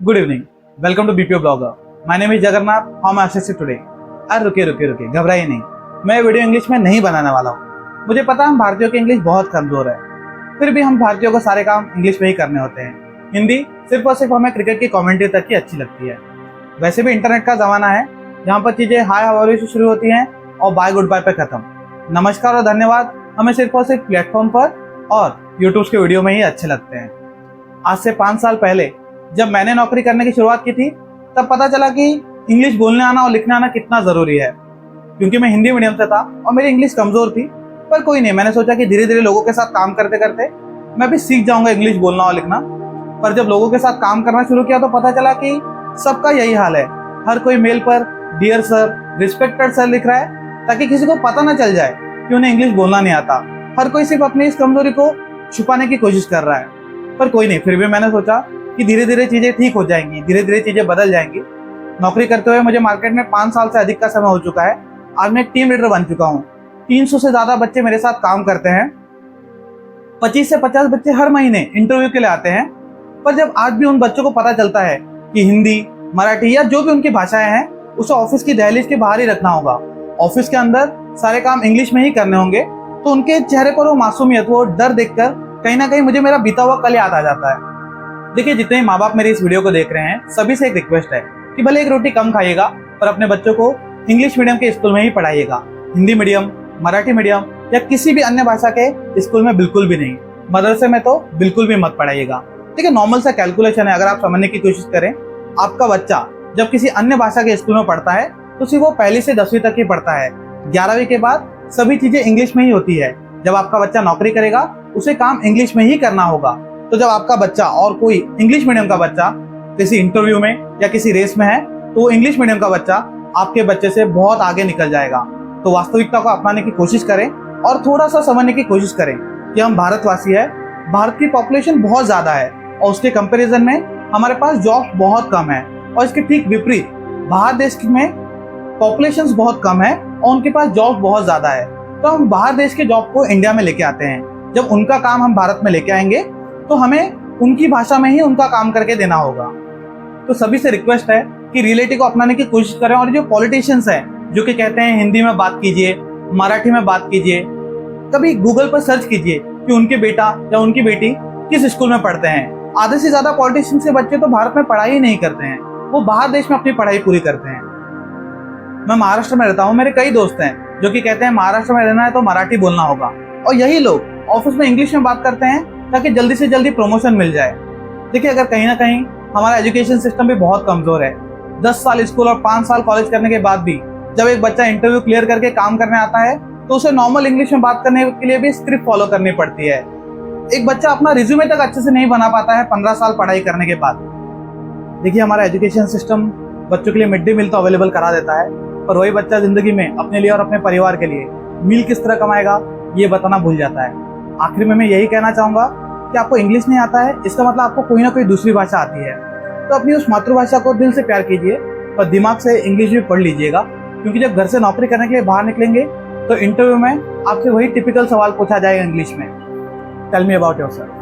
Good evening, welcome to BPO blogger. My name is Jagannath. How may assist today. अरे रुकिए, घबराइए नहीं। मैं वीडियो इंग्लिश में नहीं बनाने वाला हूँ। मुझे पता है हम भारतीयों की इंग्लिश बहुत कमजोर है, फिर भी हम भारतीयों को सारे काम इंग्लिश में ही करने होते हैं। हिंदी सिर्फ और सिर्फ हमें क्रिकेट की कमेंट्री तक ही अच्छी लगती है। वैसे भी इंटरनेट का जमाना है जहाँ पर चीजें हाय हाउ आर यू से शुरू होती हैं और बाय गुड बाय पे खत्म। नमस्कार और धन्यवाद हमें सिर्फ और सिर्फ प्लेटफॉर्म पर और यूट्यूब के वीडियो में ही अच्छे लगते हैं। आज से 5 साल पहले जब मैंने नौकरी करने की शुरुआत की थी तब पता चला कि इंग्लिश बोलने आना और लिखने आना कितना जरूरी है। क्योंकि मैं हिंदी मीडियम से था और मेरी इंग्लिश कमजोर थी, पर कोई नहीं, मैंने सोचा कि धीरे धीरे लोगों के साथ काम करते करते मैं भी सीख जाऊंगा इंग्लिश बोलना और लिखना। पर जब लोगों के साथ काम करना शुरू किया तो पता चला कि सबका यही हाल है। हर कोई मेल पर डियर सर, रिस्पेक्टेड सर लिख रहा है ताकि किसी को पता ना चल जाए कि उन्हें इंग्लिश बोलना नहीं आता। हर कोई सिर्फ अपनी इस कमजोरी को छुपाने की कोशिश कर रहा है। पर कोई नहीं, फिर भी मैंने सोचा कि धीरे धीरे चीजें ठीक हो जाएंगी, धीरे धीरे चीजें बदल जाएंगी। नौकरी करते हुए मुझे मार्केट में 5 साल से अधिक का समय हो चुका है। आज मैं एक टीम लीडर बन चुका हूँ। 300 से ज्यादा बच्चे मेरे साथ काम करते हैं। 25 से 50 बच्चे हर महीने इंटरव्यू के लिए आते हैं। पर जब आज भी उन बच्चों को पता चलता है कि हिंदी, मराठी या जो भी उनकी भाषाएं हैं उसे ऑफिस की दहलीज के बाहर ही रखना होगा, ऑफिस के अंदर सारे काम इंग्लिश में ही करने होंगे, तो उनके चेहरे पर वो मासूमियत, वो डर देखकर कहीं ना कहीं मुझे मेरा बीता हुआ कल याद आ जाता है। देखिए, जितने माँ बाप मेरे इस वीडियो को देख रहे हैं सभी से एक रिक्वेस्ट है कि भले एक रोटी कम खाइएगा पर अपने बच्चों को इंग्लिश मीडियम के स्कूल में ही पढ़ाइएगा। हिंदी मीडियम, मराठी मीडियम या किसी भी अन्य भाषा के स्कूल में बिल्कुल भी नहीं। मदरसे में तो बिल्कुल भी मत पढ़ाइएगा। देखिए, नॉर्मल सा कैलकुलेशन है, अगर आप समझने की कोशिश करें, आपका बच्चा जब किसी अन्य भाषा के स्कूल में पढ़ता है तो सिर्फ वो 1ली से 10वीं तक ही पढ़ता है। 11वीं के बाद सभी चीजें इंग्लिश में ही होती है। जब आपका बच्चा नौकरी करेगा उसे काम इंग्लिश में ही करना होगा। तो जब आपका बच्चा और कोई इंग्लिश मीडियम का बच्चा किसी इंटरव्यू में या किसी रेस में है तो वो इंग्लिश मीडियम का बच्चा आपके बच्चे से बहुत आगे निकल जाएगा। तो वास्तविकता को अपनाने की कोशिश करें और थोड़ा सा समझने की कोशिश करें कि हम भारतवासी है। भारत की पॉपुलेशन बहुत ज्यादा है और उसके कंपैरिजन में हमारे पास जॉब बहुत कम है। और इसके ठीक विपरीत बाहर देश में पॉपुलेशन बहुत कम है और उनके पास जॉब बहुत ज्यादा है। तो हम बाहर देश के जॉब को इंडिया में लेके आते हैं। जब उनका काम हम भारत में लेके आएंगे तो हमें उनकी भाषा में ही उनका काम करके देना होगा। तो सभी से रिक्वेस्ट है कि रियलिटी को अपनाने की कोशिश करें। और जो पॉलिटिशियंस हैं जो कि कहते हैं हिंदी में बात कीजिए, मराठी में बात कीजिए, कभी गूगल पर सर्च कीजिए कि उनके बेटा या उनकी बेटी किस स्कूल में पढ़ते हैं। आधे से ज्यादा पॉलिटिशियंस के बच्चे तो भारत में पढ़ाई ही नहीं करते हैं, वो बाहर देश में अपनी पढ़ाई पूरी करते हैं। मैं महाराष्ट्र में रहता हूँ, मेरे कई दोस्त हैं जो कि कहते हैं महाराष्ट्र में रहना है तो मराठी बोलना होगा, और यही लोग ऑफिस में इंग्लिश में बात करते हैं ताकि जल्दी से जल्दी प्रमोशन मिल जाए। देखिए, अगर कहीं ना कहीं हमारा एजुकेशन सिस्टम भी बहुत कमजोर है। 10 साल स्कूल और 5 साल कॉलेज करने के बाद भी जब एक बच्चा इंटरव्यू क्लियर करके काम करने आता है तो उसे नॉर्मल इंग्लिश में बात करने के लिए भी स्क्रिप्ट फॉलो करनी पड़ती है। एक बच्चा अपना रिज्यूमे तक अच्छे से नहीं बना पाता है 15 साल पढ़ाई करने के बाद। देखिए, हमारा एजुकेशन सिस्टम बच्चों के लिए मिड डे मील तो अवेलेबल करा देता है, पर वही बच्चा जिंदगी में अपने लिए और अपने परिवार के लिए मील किस तरह कमाएगा ये बताना भूल जाता है। आखिर में मैं यही कहना चाहूंगा कि आपको इंग्लिश नहीं आता है इसका मतलब आपको कोई ना कोई दूसरी भाषा आती है। तो अपनी उस मातृभाषा को दिल से प्यार कीजिए और दिमाग से इंग्लिश भी पढ़ लीजिएगा। क्योंकि जब घर से नौकरी करने के लिए बाहर निकलेंगे तो इंटरव्यू में आपसे वही टिपिकल सवाल पूछा जाएगा इंग्लिश में, टेल मी अबाउट योरसेल्फ।